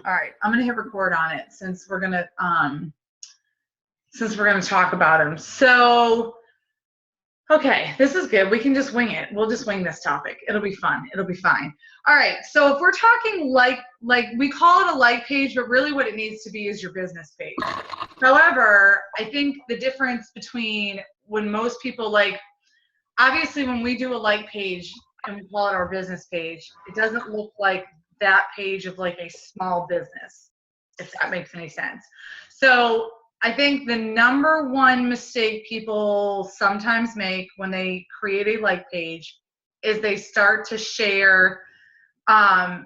All right, I'm gonna hit record on it since we're gonna talk about them. So, okay, this is good. We can just wing it. We'll just wing this topic. It'll be fun. It'll be fine. All right. So if we're talking like we call it a like page, but really what it needs to be is your business page. However, I think the difference between when most people obviously when we do a like page and we call it our business page, it doesn't look like that page of like a small business, if that makes any sense. So I think the number one mistake people sometimes make when they create a like page is they start to share all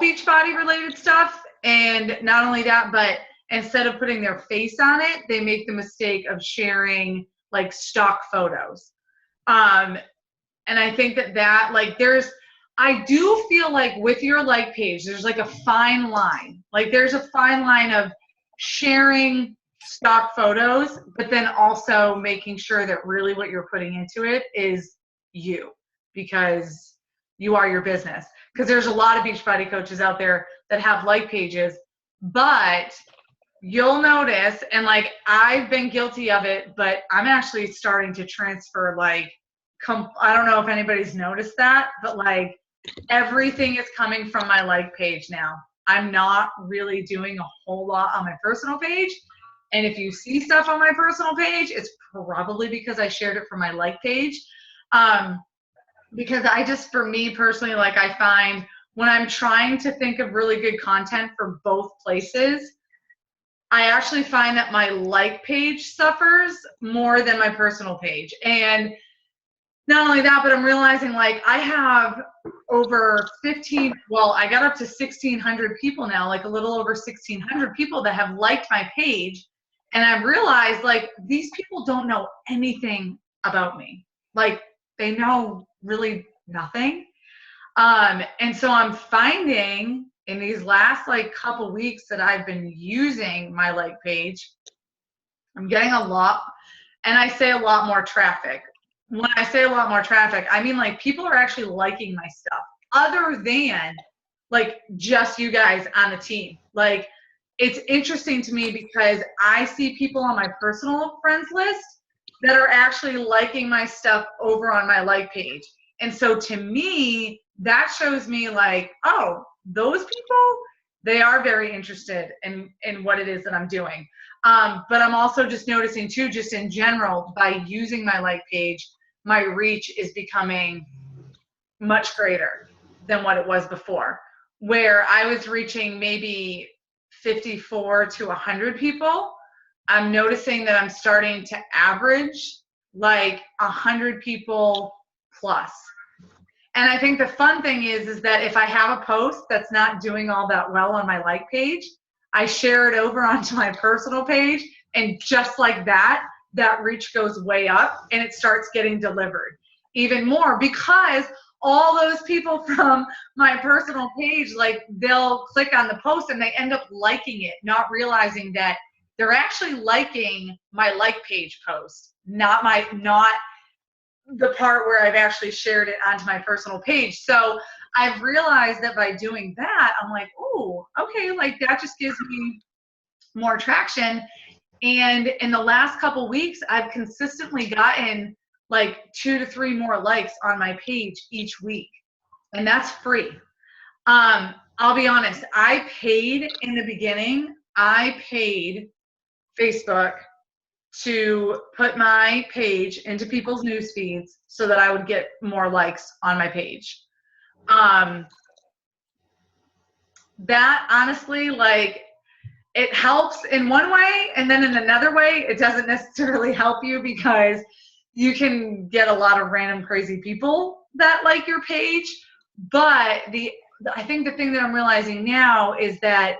Beachbody related stuff. And not only that, but instead of putting their face on it, they make the mistake of sharing like stock photos. And I think that I do feel like with your like page, there's like a fine line. Like there's a fine line of sharing stock photos, but then also making sure that really what you're putting into it is you, because you are your business. Because there's a lot of Beachbody coaches out there that have like pages, but you'll notice, and like I've been guilty of it, but I'm actually starting to transfer I don't know if anybody's noticed that, but like everything is coming from my like page now. I'm not really doing a whole lot on my personal page. And if you see stuff on my personal page, it's probably because I shared it from my like page. Because for me personally, like I find when I'm trying to think of really good content for both places, I actually find that my like page suffers more than my personal page. And not only that, but I'm realizing like I have over I got up to 1,600 people now, like a little over 1,600 people that have liked my page. And I've realized like these people don't know anything about me. Like they know really nothing. And so I'm finding in these last like couple weeks that I've been using my like page, I'm getting a lot, and I say a lot more traffic. When I say a lot more traffic, I mean like people are actually liking my stuff other than like just you guys on the team. Like it's interesting to me because I see people on my personal friends list that are actually liking my stuff over on my like page. And so to me, that shows me like, oh, those people, they are very interested in what it is that I'm doing. But I'm also just noticing too, just in general, by using my like page, my reach is becoming much greater than what it was before, where I was reaching maybe 54 to 100 people. I'm noticing that I'm starting to average like 100 people plus. And I think the fun thing is that if I have a post that's not doing all that well on my like page, I share it over onto my personal page, and just like that reach goes way up and it starts getting delivered even more, because all those people from my personal page, like they'll click on the post and they end up liking it, not realizing that they're actually liking my like page post, not the part where I've actually shared it onto my personal page. So I've realized that by doing that, I'm like, oh, okay, like that just gives me more traction. And in the last couple weeks, I've consistently gotten like 2 to 3 more likes on my page each week. And that's free. I'll be honest, I paid in the beginning, I paid Facebook to put my page into people's news feeds so that I would get more likes on my page. That honestly, like, it helps in one way, and then in another way, it doesn't necessarily help you, because you can get a lot of random crazy people that like your page. But I think the thing that I'm realizing now is that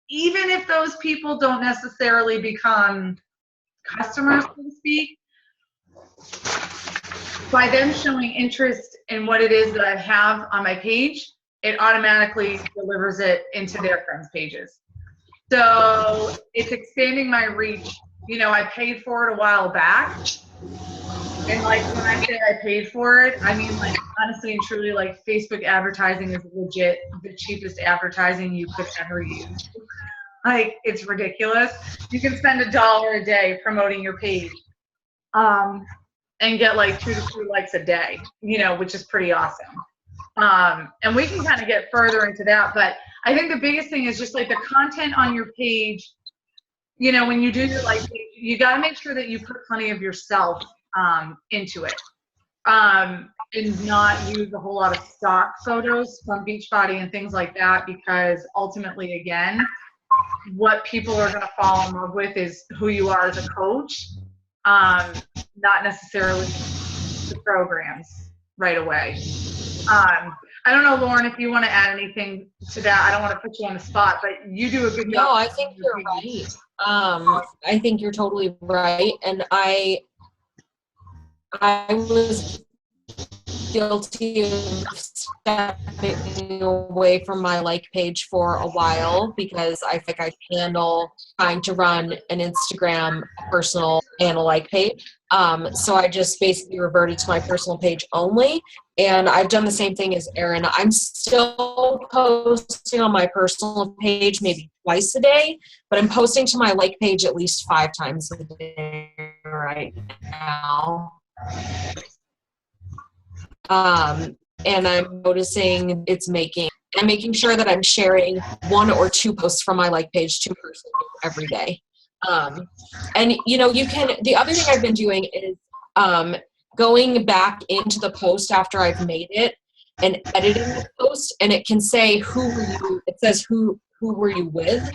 even if those people don't necessarily become customers, so to speak, by them showing interest in what it is that I have on my page, it automatically delivers it into their friends' pages. So it's expanding my reach. You know, I paid for it a while back, And like when I say I paid for it, I mean like honestly and truly, like Facebook advertising is legit the cheapest advertising you could ever use. Like it's ridiculous. You can spend $1 a day promoting your page, and get like 2 to 3 likes a day, which is pretty awesome. And we can kind of get further into that, but I think the biggest thing is just like the content on your page. When you do your like page, you got to make sure that you put plenty of yourself into it, and not use a whole lot of stock photos from Beachbody and things like that, because ultimately, again, what people are going to fall in love with is who you are as a coach, not necessarily the programs right away. I don't know, Lauren, if you want to add anything to that. I don't want to put you on the spot, but you do a good job. No, I think you're right. I think you're totally right. And I was guilty of stepping away from my like page for a while because I think I handle trying to run an Instagram personal and a like page. So I just basically reverted to my personal page only. And I've done the same thing as Erin. I'm still posting on my personal page maybe twice a day, but I'm posting to my like page at least 5 times a day right now. And I'm noticing I'm making sure that I'm sharing 1 or 2 posts from my like page to personal every day. And the other thing I've been doing is, going back into the post after I've made it and editing the post, and it can say it says who were you with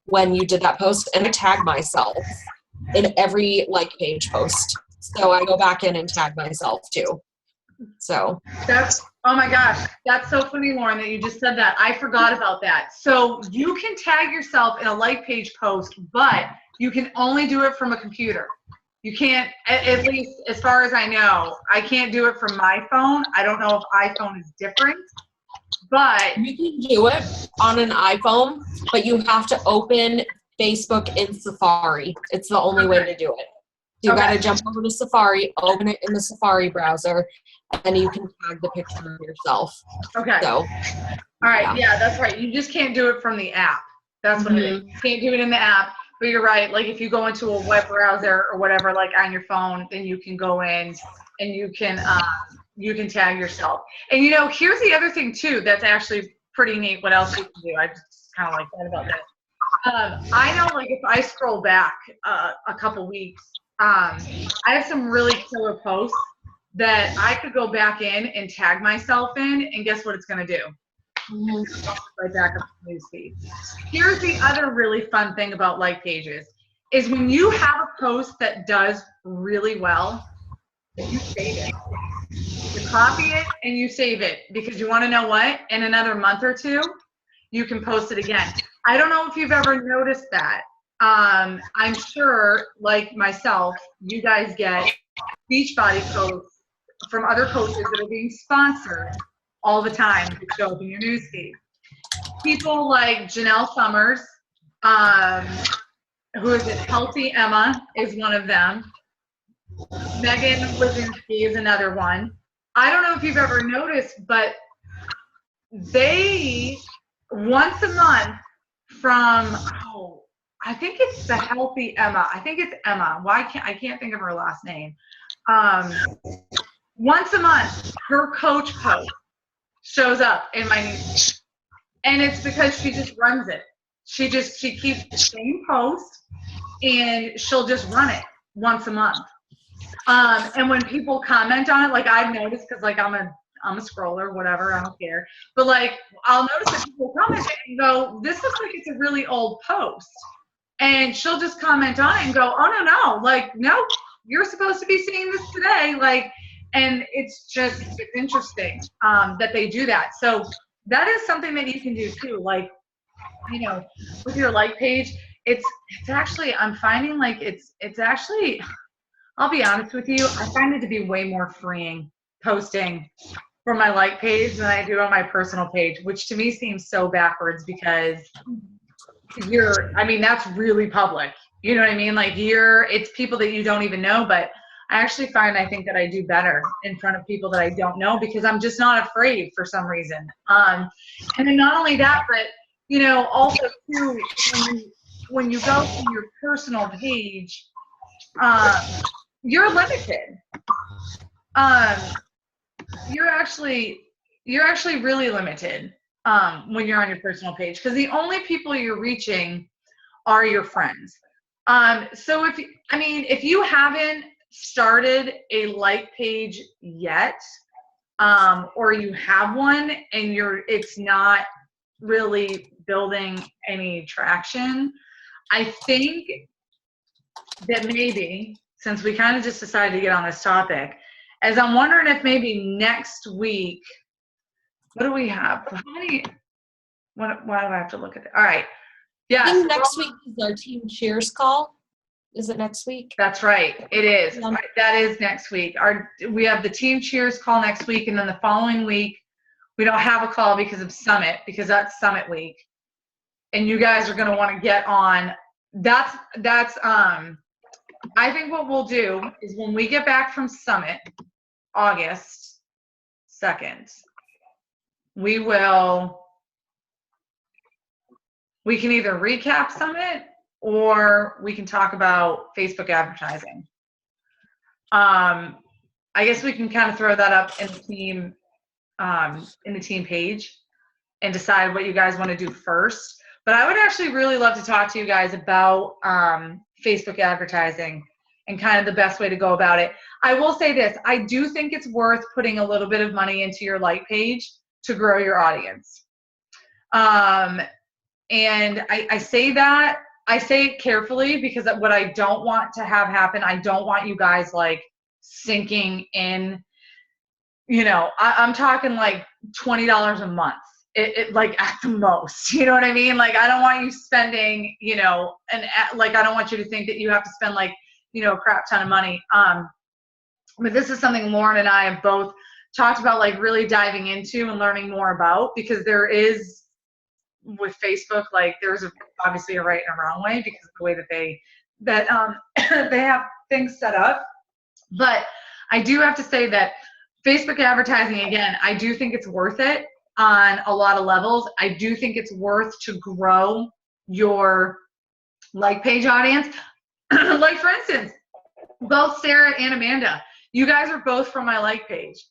when you did that post, and I tag myself in every like page post. So I go back in and tag myself too. So oh my gosh, that's so funny, Lauren, that you just said that. I forgot about that. So you can tag yourself in a like page post, but you can only do it from a computer. You can't, at least as far as I know, I can't do it from my phone. I don't know if iPhone is different, but you can do it on an iPhone, but you have to open Facebook in Safari. It's the only way to do it. You got to jump over to Safari, open it in the Safari browser, and you can tag the picture of yourself. Okay. So, all right. Yeah, that's right. You just can't do it from the app. That's what it is. You can't do it in the app. But you're right. Like if you go into a web browser or whatever, like on your phone, then you can go in and you can tag yourself. And here's the other thing too. That's actually pretty neat. What else you can do? I just kind of like that about that. I know, like if I scroll back a couple weeks, I have some really killer posts that I could go back in and tag myself in, and guess what it's going to do? Right back up to newsfeed. Here's the other really fun thing about like pages is when you have a post that does really well, you save it. You copy it and you save it, because you want to know what? In another month or 2, you can post it again. I don't know if you've ever noticed that. I'm sure, like myself, you guys get Beachbody posts from other coaches that are being sponsored all the time to show up in your newsfeed. People like Janelle Summers, who is it? Healthy Emma is one of them. Megan Wazinski is another one. I don't know if you've ever noticed, but they once a month from I think it's the Healthy Emma. I think it's Emma. I can't think of her last name. Once a month, her coach post shows up in my newsfeed, and it's because she just runs it. She keeps the same post, and she'll just run it once a month. And when people comment on it, like I've noticed, because like I'm a scroller, whatever, I don't care. But like I'll notice that people comment and go, "This looks like it's a really old post," and she'll just comment on it and go, "Oh no, like no, you're supposed to be seeing this today," like. And it's interesting that they do that. So that is something that you can do too. Like, with your like page, it's actually, I'm finding like it's actually, I'll be honest with you, I find it to be way more freeing posting from my like page than I do on my personal page, which to me seems so backwards, because that's really public. You know what I mean? Like it's people that you don't even know, but I actually find I think that I do better in front of people that I don't know because I'm just not afraid for some reason. And then not only that, but also too, when you go to your personal page, you're limited. You're actually really limited when you're on your personal page because the only people you're reaching are your friends. So if you haven't started a like page yet, or you have one and it's not really building any traction, I think that maybe, since we kind of just decided to get on this topic, as I'm wondering if maybe next week, what do we have? Why do I have to look at it? All right. Yeah. I think next week is our team cheers call. Is it next week? That's right. It is. That is next week. We have the team cheers call next week, and then the following week we don't have a call because of Summit, because that's Summit week. And you guys are going to want to get on. That's I think what we'll do is when we get back from Summit, August 2nd, we can either recap Summit or we can talk about Facebook advertising. I guess we can kind of throw that up in the team page and decide what you guys want to do first. But I would actually really love to talk to you guys about Facebook advertising and kind of the best way to go about it. I will say this, I do think it's worth putting a little bit of money into your like page to grow your audience. And I say that, I say it carefully because what I don't want to have happen, I don't want you guys like sinking in, I'm talking like $20 a month. It like at the most, you know what I mean? Like, I don't want you spending, like, I don't want you to think that you have to spend like, a crap ton of money. But this is something Lauren and I have both talked about, like really diving into and learning more about, because there is with Facebook, like there's obviously a right and a wrong way because of the way that they have things set up. But I do have to say that Facebook advertising, again, I do think it's worth it on a lot of levels. I do think it's worth to grow your like page audience. Like for instance, both Sarah and Amanda, you guys are both from my like page.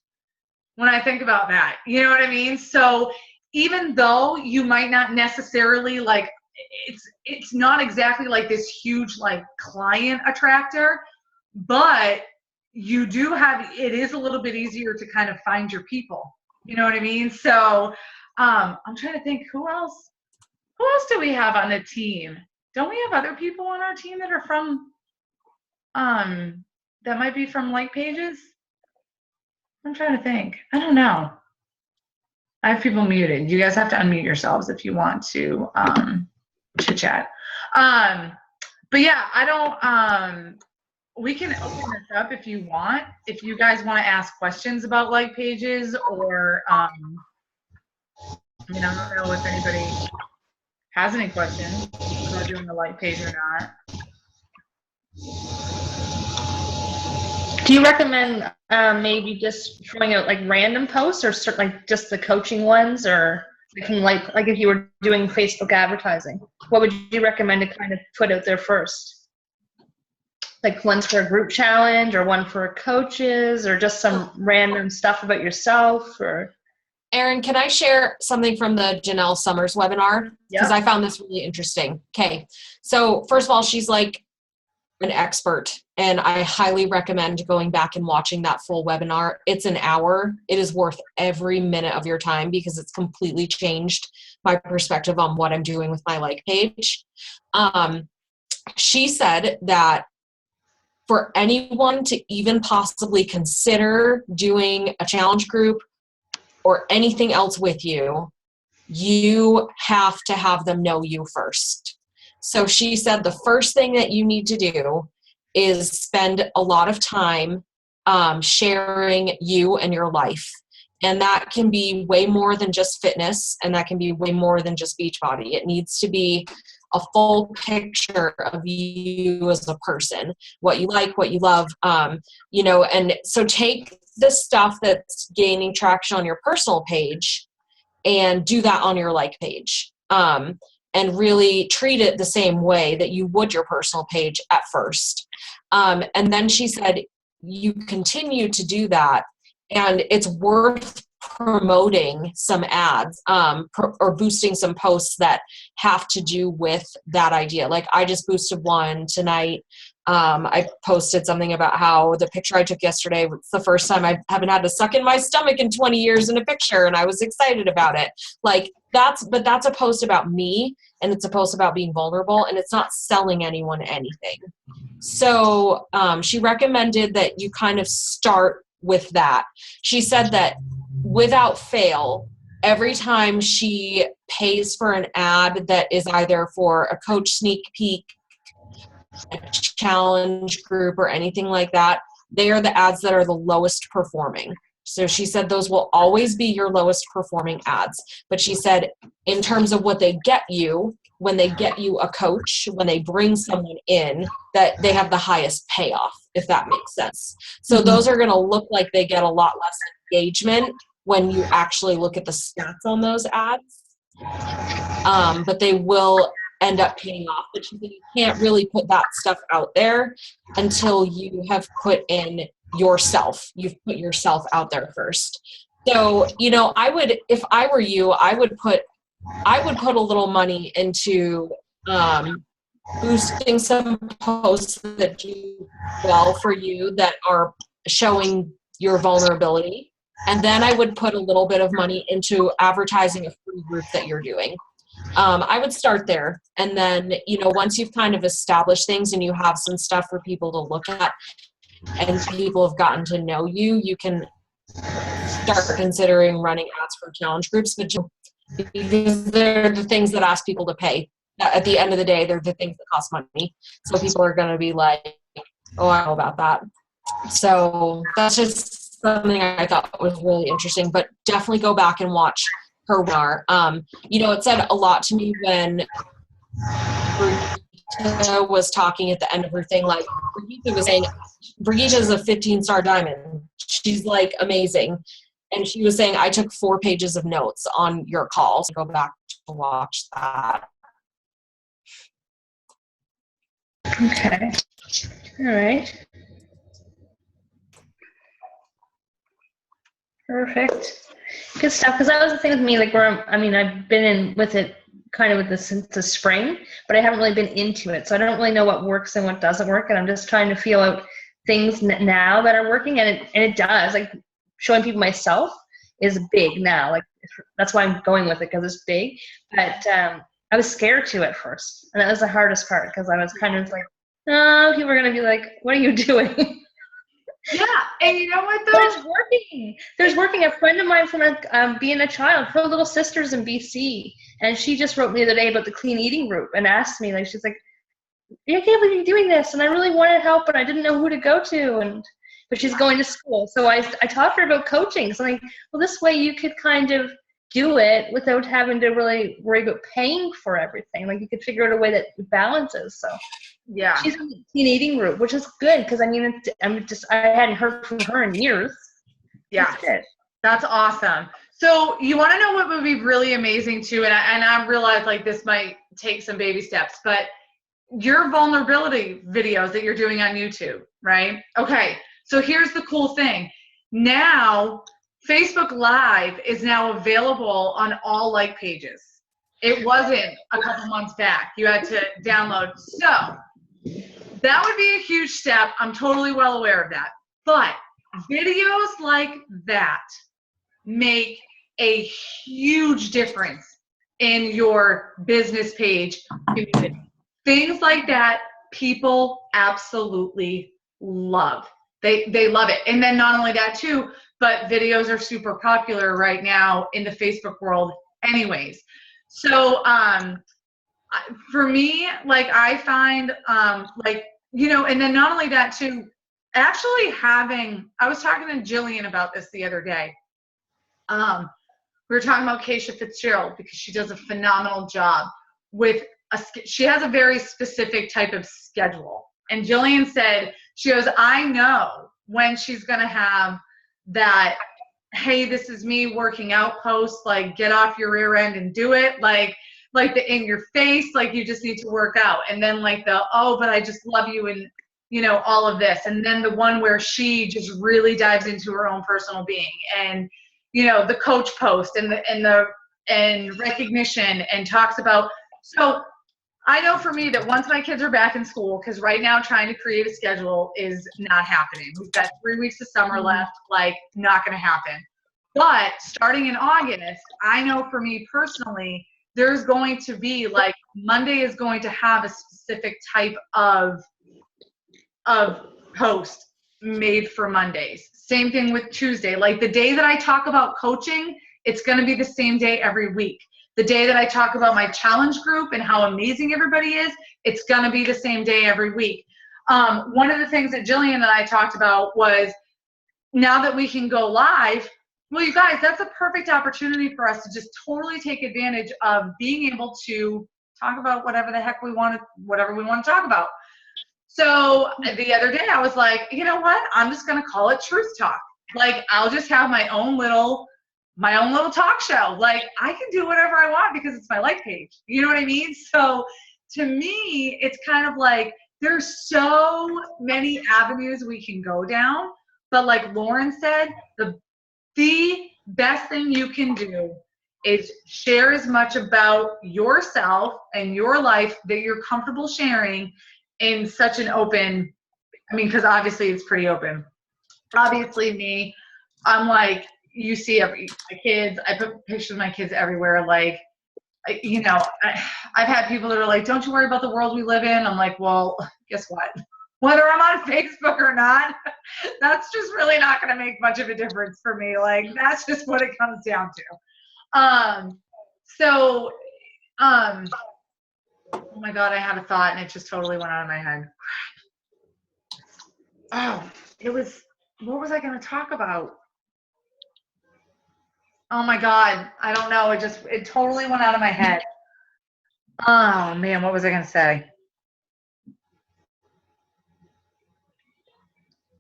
When I think about that, you know what I mean? So even though you might not necessarily like, it's not exactly like this huge like client attractor, but you do have, it is a little bit easier to kind of find your people. You know what I mean? So I'm trying to think, who else do we have on the team? Don't we have other people on our team that are from, that might be from like pages? I'm trying to think. I don't know. I have people muted. You guys have to unmute yourselves if you want to chit chat. But yeah, I don't, we can open this up if you want. If you guys want to ask questions about like pages or, I don't know if anybody has any questions about doing the like page or not. Do you recommend maybe just throwing out like random posts or certain, like just the coaching ones, or like if you were doing Facebook advertising, what would you recommend to kind of put out there first? Like one's for a group challenge or one for coaches or just some random stuff about yourself? Or Erin, can I share something from the Janelle Summers webinar? Because I found this really interesting. Okay. So first of all, she's like an expert, and I highly recommend going back and watching that full webinar. It's an hour. It is worth every minute of your time because it's completely changed my perspective on what I'm doing with my like page. She said that for anyone to even possibly consider doing a challenge group or anything else with you, you have to have them know you first. So she said the first thing that you need to do is spend a lot of time sharing you and your life. And that can be way more than just fitness, and that can be way more than just Beachbody. It needs to be a full picture of you as a person, what you like, what you love, and so take the stuff that's gaining traction on your personal page and do that on your like page. And really treat it the same way that you would your personal page at first. And then she said, you continue to do that, and it's worth promoting some ads or boosting some posts that have to do with that idea. Like I just boosted one tonight. I posted something about how the picture I took yesterday was the first time I haven't had to suck in my stomach in 20 years in a picture, and I was excited about it. Like that's a post about me, and it's a post about being vulnerable, and it's not selling anyone anything. So she recommended that you kind of start with that. She said that without fail, every time she pays for an ad that is either for a coach sneak peek, a challenge group, or anything like that, they are the ads that are the lowest performing. So she said those will always be your lowest performing ads. But she said in terms of what they get you, when they get you a coach, when they bring someone in, that they have the highest payoff, if that makes sense. So those are going to look like they get a lot less engagement when you actually look at the stats on those ads. But they will end up paying off. But you can't really put that stuff out there until you have put in yourself. You've put yourself out there first. So, I would, if I were you, I would put a little money into boosting some posts that do well for you that are showing your vulnerability. And then I would put a little bit of money into advertising a free group that you're doing. I would start there. And then, once you've kind of established things and you have some stuff for people to look at and people have gotten to know you, you can start considering running ads for challenge groups. But because they're the things that ask people to pay. At the end of the day, they're the things that cost money. So people are going to be like, oh, I know about that. So that's just something I thought was really interesting, but definitely go back and watch her webinar. It said a lot to me when Brigitte was talking at the end of her thing. Like Brigitte was saying, Brigitte is a 15-star diamond. She's like amazing. And she was saying, I took 4 pages of notes on your call. So go back to watch that. Okay. All right. Perfect. Good stuff. Because that was the thing with me, like I've been in with it kind of with this since the spring, but I haven't really been into it. So I don't really know what works and what doesn't work. And I'm just trying to feel out things now that are working. And it does. Like showing people myself is big now. Like that's why I'm going with it, because it's big. But I was scared to at first. And that was the hardest part, because I was kind of like, oh, people are going to be like, what are you doing? Yeah, and you know what though? But it's working. There's working. A friend of mine from being a child, her little sister's in BC, and she just wrote me the other day about the clean eating group and asked me, like, she's like, I can't believe you're doing this, and I really wanted help, but I didn't know who to go to, but she's going to school. So I taught her about coaching. So I'm like, well, this way you could kind of do it without having to really worry about paying for everything. Like you could figure out a way that balances. So yeah, she's in the teen eating group, which is good, because I hadn't heard from her in years. Yeah, that's awesome. So you want to know what would be really amazing too, and I realize like this might take some baby steps, but your vulnerability videos that you're doing on YouTube, right? Okay, so here's the cool thing. Now Facebook Live is now available on all like pages. It wasn't a couple months back. You had to download. So that would be a huge step. I'm totally well aware of that. But videos like that make a huge difference in your business page community. Things like that, people absolutely love. They love it. And then not only that too, but videos are super popular right now in the Facebook world anyways. So for me, like I find and then not only that too, actually I was talking to Jillian about this the other day. We were talking about Keisha Fitzgerald, because she does a phenomenal job with she has a very specific type of schedule. And Jillian said, she goes, I know when she's going to have that, hey, this is me working out post, like get off your rear end and do it. Like the in your face, like you just need to work out. And then like the, oh, but I just love you and, you know, all of this. And then the one where she just really dives into her own personal being and, you know, the coach post and recognition and talks about, so I know for me that once my kids are back in school, because right now trying to create a schedule is not happening. We've got 3 weeks of summer left, like not going to happen. But starting in August, I know for me personally, there's going to be like Monday is going to have a specific type of post made for Mondays. Same thing with Tuesday. Like the day that I talk about coaching, it's going to be the same day every week. The day that I talk about my challenge group and how amazing everybody is, it's going to be the same day every week. One of the things that Jillian and I talked about was now that we can go live, well, you guys, that's a perfect opportunity for us to just totally take advantage of being able to talk about whatever the heck we want to talk about. So the other day I was like, you know what? I'm just going to call it Truth Talk. Like I'll just have my own little talk show. Like I can do whatever I want because it's my like page. You know what I mean? So to me, it's kind of like there's so many avenues we can go down. But like Lauren said, the best thing you can do is share as much about yourself and your life that you're comfortable sharing in such an open, I mean, because obviously it's pretty open. Obviously me, I'm like, you see my kids, I put pictures of my kids everywhere. Like, you know, I've had people that are like, don't you worry about the world we live in. I'm like, well, guess what? Whether I'm on Facebook or not, that's just really not going to make much of a difference for me. Like, that's just what it comes down to. Oh my God, I had a thought and it just totally went out of my head. Oh, what was I going to talk about? Oh my God, I don't know. It totally went out of my head. Oh man, what was I going to say?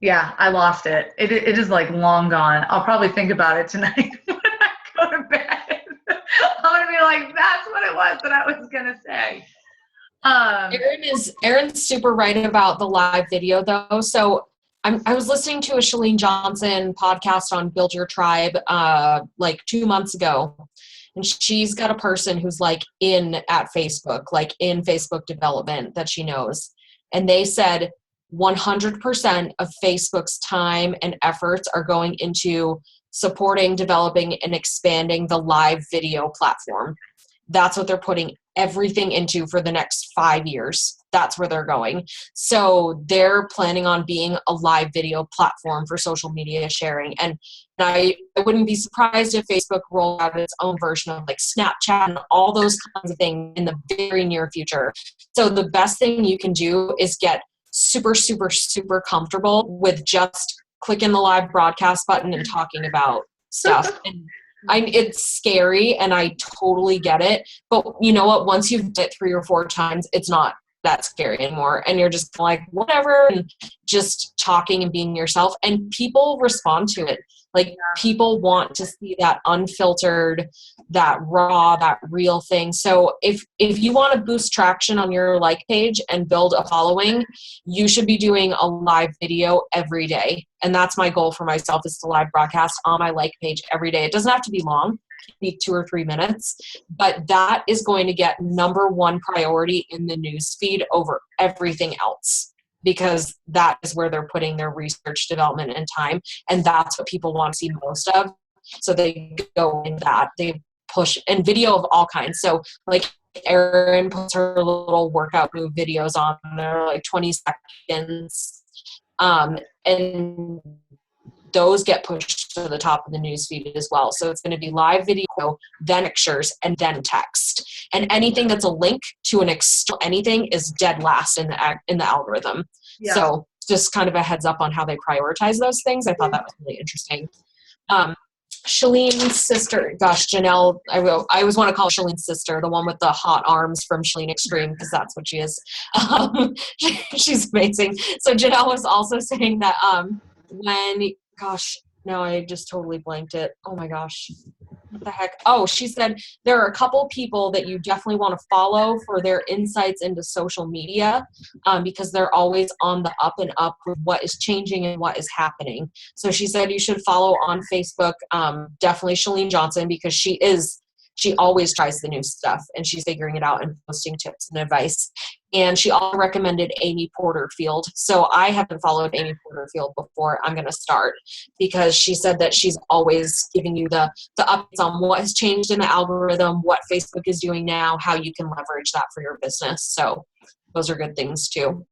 Yeah, I lost it. It is like long gone. I'll probably think about it tonight when I go to bed. I'm going to be like, that's what it was that I was going to say. Erin's super right about the live video though. So I was listening to a Chalene Johnson podcast on Build Your Tribe like 2 months ago. And she's got a person who's like in Facebook development that she knows. And they said 100% of Facebook's time and efforts are going into supporting, developing, and expanding the live video platform. That's what they're putting everything into for the next 5 years. That's where they're going. So they're planning on being a live video platform for social media sharing. And I wouldn't be surprised if Facebook rolled out its own version of like Snapchat and all those kinds of things in the very near future. So the best thing you can do is get super, super, super comfortable with just clicking the live broadcast button and talking about stuff. And it's scary and I totally get it. But you know what? Once you've done it 3 or 4 times, it's not that scary anymore. And you're just like, whatever, and just talking and being yourself. And people respond to it. Like people want to see that unfiltered, that raw, that real thing. So if you want to boost traction on your like page and build a following, you should be doing a live video every day. And that's my goal for myself, is to live broadcast on my like page every day. It doesn't have to be long. It can be 2 or 3 minutes, but that is going to get #1 priority in the news feed over everything else, because that is where they're putting their research, development, and time. And that's what people want to see most of. So they go in that. They push, and video of all kinds. So like Erin puts her little workout move videos on there, like 20 seconds. And those get pushed to the top of the news feed as well. So it's going to be live video, then pictures, and then text. And anything that's a link to an anything is dead last in the algorithm. Yeah. So just kind of a heads up on how they prioritize those things. I thought that was really interesting. Shalene's sister, gosh, Janelle, I always want to call Shalene's sister, the one with the hot arms from Shalene Extreme, because that's what she is. She's amazing. So Janelle was also saying that gosh, no, I just totally blanked it. Oh my gosh. What the heck? Oh, she said there are a couple people that you definitely want to follow for their insights into social media, because they're always on the up and up with what is changing and what is happening. So she said you should follow on Facebook, definitely Shalene Johnson, because she always tries the new stuff and she's figuring it out and posting tips and advice. And she also recommended Amy Porterfield. So I haven't followed Amy Porterfield before. I'm going to start, because she said that she's always giving you the updates on what has changed in the algorithm, what Facebook is doing now, how you can leverage that for your business. So those are good things too.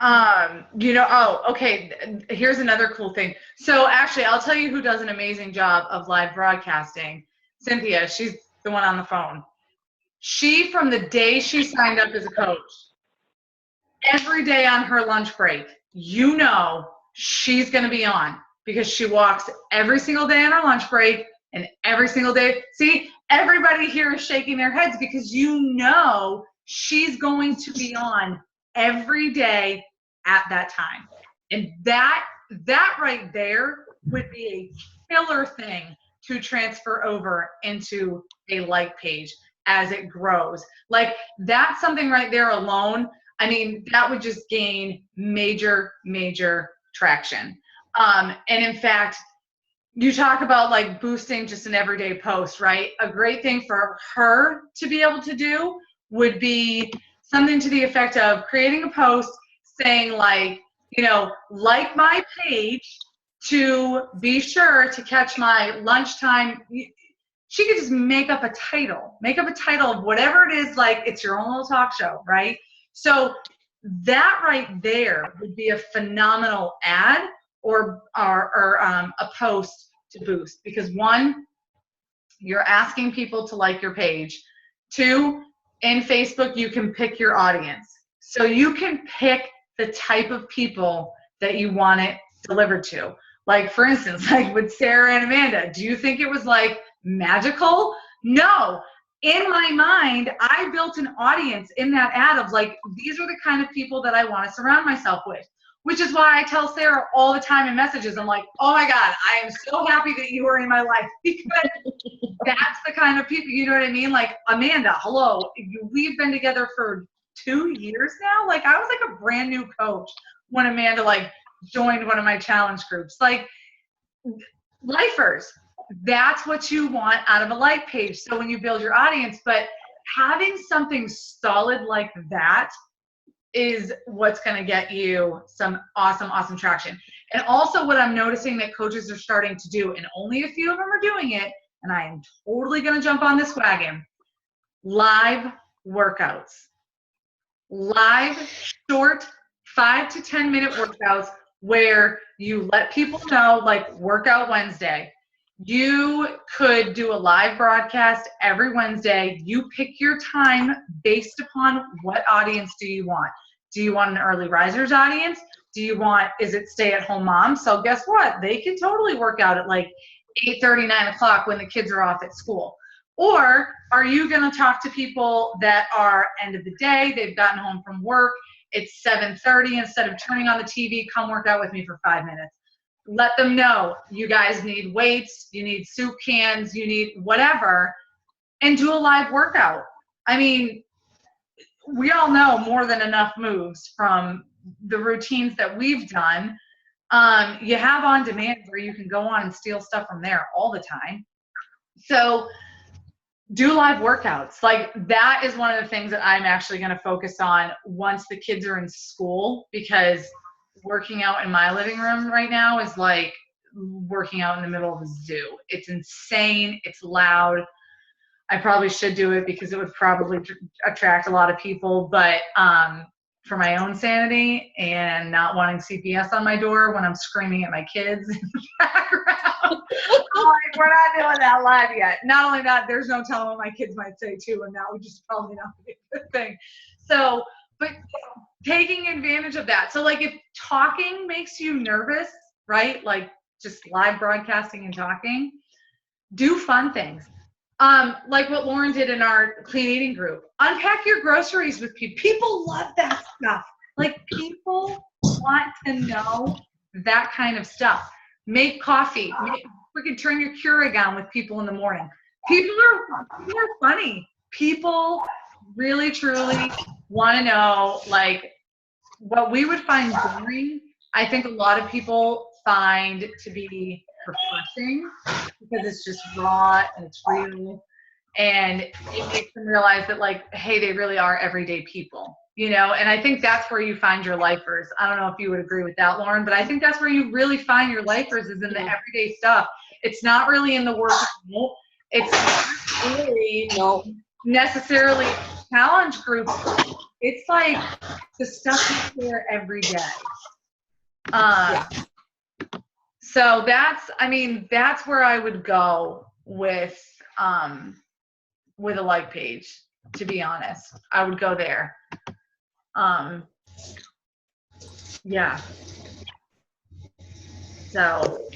Okay. Here's another cool thing. So actually, I'll tell you who does an amazing job of live broadcasting. Cynthia, she's the one on the phone. She, from the day she signed up as a coach, every day on her lunch break, she's going to be on, because she walks every single day on her lunch break, and every single day. See, everybody here is shaking their heads because she's going to be on every day at that time. And that right there would be a killer thing to transfer over into a like page as it grows. Like, that's something right there alone. I mean, that would just gain major, major traction. And in fact, you talk about like boosting just an everyday post, right? A great thing for her to be able to do would be something to the effect of creating a post saying like, like my page to be sure to catch my lunchtime. She could just make up a title of whatever it is, like it's your own little talk show, right? So that right there would be a phenomenal ad or a post to boost, because one, you're asking people to like your page. Two, in Facebook, you can pick your audience. So you can pick the type of people that you want it delivered to. Like, for instance, like with Sarah and Amanda, do you think it was like magical? No. In my mind, I built an audience in that ad of like, these are the kind of people that I want to surround myself with, which is why I tell Sarah all the time in messages, I'm like, oh my God, I am so happy that you are in my life, because that's the kind of people, you know what I mean? Like, Amanda, hello, we've been together for 2 years now. Like, I was like a brand new coach when Amanda like joined one of my challenge groups. Like, lifers, that's what you want out of a like page. So when you build your audience, but having something solid like that is what's going to get you some awesome, awesome traction. And also what I'm noticing that coaches are starting to do, and only a few of them are doing it, and I am totally going to jump on this wagon, live workouts. Live, short, 5 to 10 minute workouts where you let people know, like Workout Wednesday. You could do a live broadcast every Wednesday. You pick your time based upon what audience do you want. Do you want an early risers audience? Is it stay-at-home moms? So guess what? They can totally work out at like 8:30, 9 o'clock when the kids are off at school. Or are you going to talk to people that are end of the day, they've gotten home from work, it's 7:30, instead of turning on the TV, come work out with me for 5 minutes. Let them know you guys need weights, you need soup cans, you need whatever, and do a live workout. I mean, we all know more than enough moves from the routines that we've done. You have on demand where you can go on and steal stuff from there all the time. So do live workouts. Like, that is one of the things that I'm actually going to focus on once the kids are in school, because working out in my living room right now is like working out in the middle of a zoo. It's insane. It's loud. I probably should do it because it would probably attract a lot of people, but for my own sanity and not wanting CPS on my door when I'm screaming at my kids in the background, I'm like, we're not doing that live yet. Not only that, there's no telling what my kids might say too, and that would just probably not be a good thing. So, but taking advantage of that. So like, if talking makes you nervous, right? Like, just live broadcasting and talking. Do fun things. Like what Lauren did in our clean eating group. Unpack your groceries with people. People love that stuff. Like, people want to know that kind of stuff. Make coffee. Freaking turn your Keurig on with people in the morning. People are funny. People really, truly want to know, like, what we would find boring, I think a lot of people find to be refreshing because it's just raw and it's real. And it makes them realize that, like, hey, they really are everyday people, you know? And I think that's where you find your lifers. I don't know if you would agree with that, Lauren, but I think that's where you really find your lifers is in the everyday stuff. It's not really in the work. It's not really necessarily challenge groups. It's like the stuff you share every day. So that's where I would go with a like page, to be honest. I would go there. Yeah. So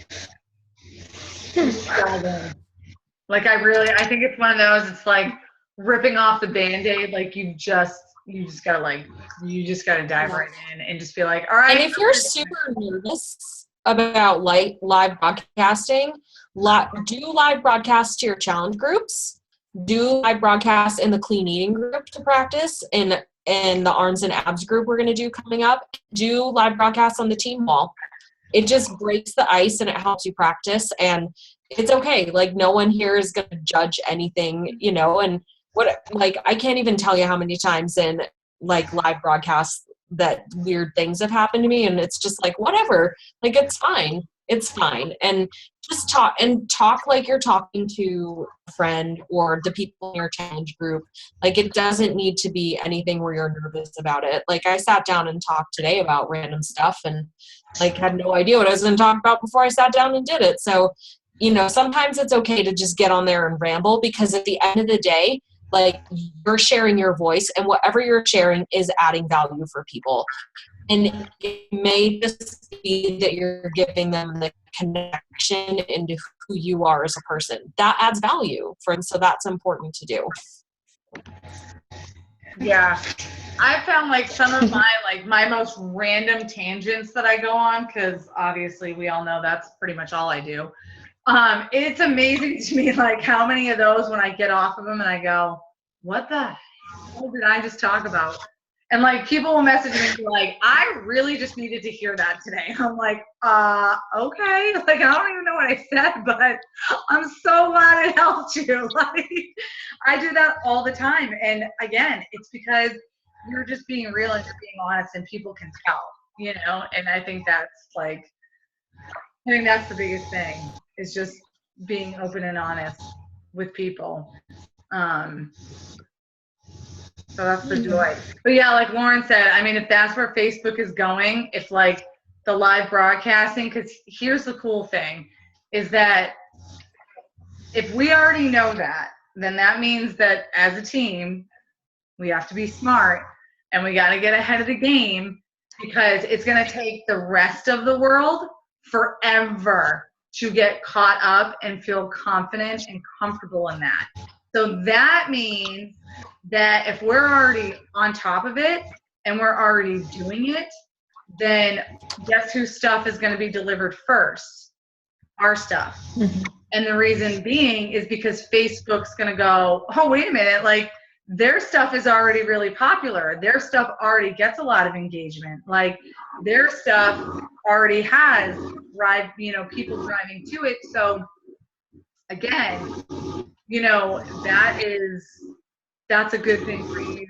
like, I think it's one of those, it's like ripping off the Band-Aid. Like, you just gotta dive right in and just be like, all right. And if you're super nervous about live broadcasting, do live broadcasts to your challenge groups. Do live broadcasts in the clean eating group to practice, in the arms and abs group we're going to do coming up. Do live broadcasts on the team wall. It just breaks the ice and it helps you practice, and it's okay. Like, no one here is going to judge anything, you know. And I can't even tell you how many times in like live broadcasts that weird things have happened to me, and it's just like, whatever, like, it's fine. And just talk like you're talking to a friend or the people in your challenge group. Like, it doesn't need to be anything where you're nervous about it. Like, I sat down and talked today about random stuff and like had no idea what I was going to talk about before I sat down and did it. So, you know, sometimes it's okay to just get on there and ramble, because at the end of the day, like, you're sharing your voice, and whatever you're sharing is adding value for people. And it may just be that you're giving them the connection into who you are as a person. That adds value so that's important to do. Yeah. I found like some of my most random tangents that I go on, because obviously we all know that's pretty much all I do. It's amazing to me, like, how many of those, when I get off of them and I go, what the hell did I just talk about? And like, people will message me and be like, I really just needed to hear that today. I'm like, okay. Like, I don't even know what I said, but I'm so glad it helped you. Like, I do that all the time. And again, it's because you're just being real and you're being honest, and people can tell, you know? And I think that's the biggest thing, is just being open and honest with people. So that's the joy. But yeah, like Lauren said, I mean, if that's where Facebook is going, if like the live broadcasting, because here's the cool thing, is that if we already know that, then that means that as a team, we have to be smart and we got to get ahead of the game, because it's going to take the rest of the world forever to get caught up and feel confident and comfortable in that. So that means that if we're already on top of it and we're already doing it, then guess whose stuff is going to be delivered first? Our stuff. Mm-hmm. And the reason being is because Facebook's going to go, oh, wait a minute, like, their stuff is already really popular. Their stuff already gets a lot of engagement. Like, their stuff already has people driving to it. So again, you know, that's a good thing for you,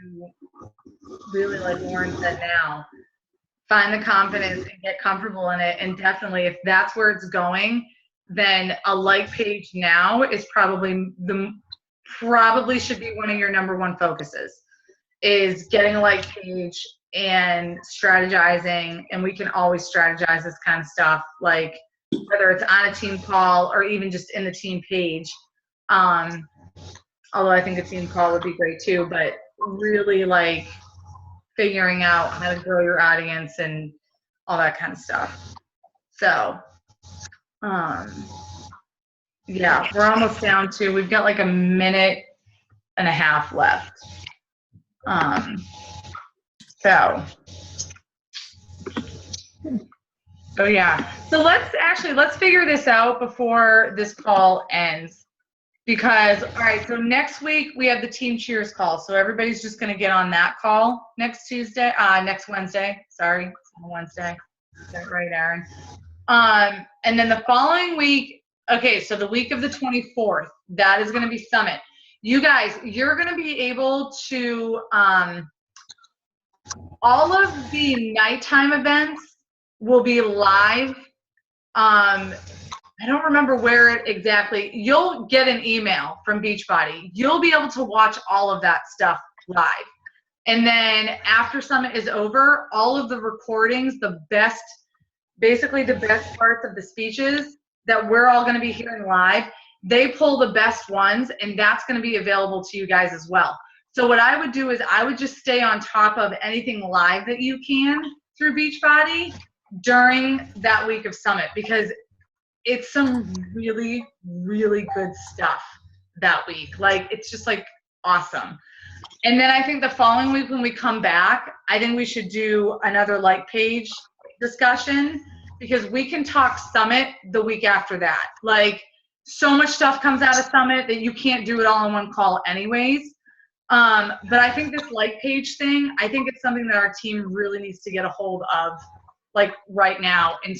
really, like Lauren said now. Find the confidence and get comfortable in it. And definitely, if that's where it's going, then a like page now is probably should be one of your number one focuses, is getting a like page and strategizing. And we can always strategize this kind of stuff, like whether it's on a team call or even just in the team page. Although I think a team call would be great too, but really like figuring out how to grow your audience and all that kind of stuff. So Yeah, we're almost down to, we've got like a minute and a half left. So yeah. So let's figure this out before this call ends. Because, all right, so next week we have the Team Cheers call. So everybody's just going to get on that call next Wednesday. Sorry, it's on Wednesday. Is that right, Aaron? And then the following week, okay, so the week of the 24th, that is going to be Summit. You guys, you're going to be able to, all of the nighttime events will be live. I don't remember where exactly. You'll get an email from Beachbody. You'll be able to watch all of that stuff live. And then after Summit is over, all of the recordings, basically the best parts of the speeches that we're all going to be hearing live, they pull the best ones, and that's going to be available to you guys as well. So what I would do is I would just stay on top of anything live that you can through Beachbody during that week of Summit, because it's some really, really good stuff that week. Like, it's just like awesome. And then I think the following week when we come back, I think we should do another like page discussion, because we can talk Summit the week after that. Like, so much stuff comes out of Summit that you can't do it all in one call anyways. But I think this like page thing, I think it's something that our team really needs to get a hold of, like right now, and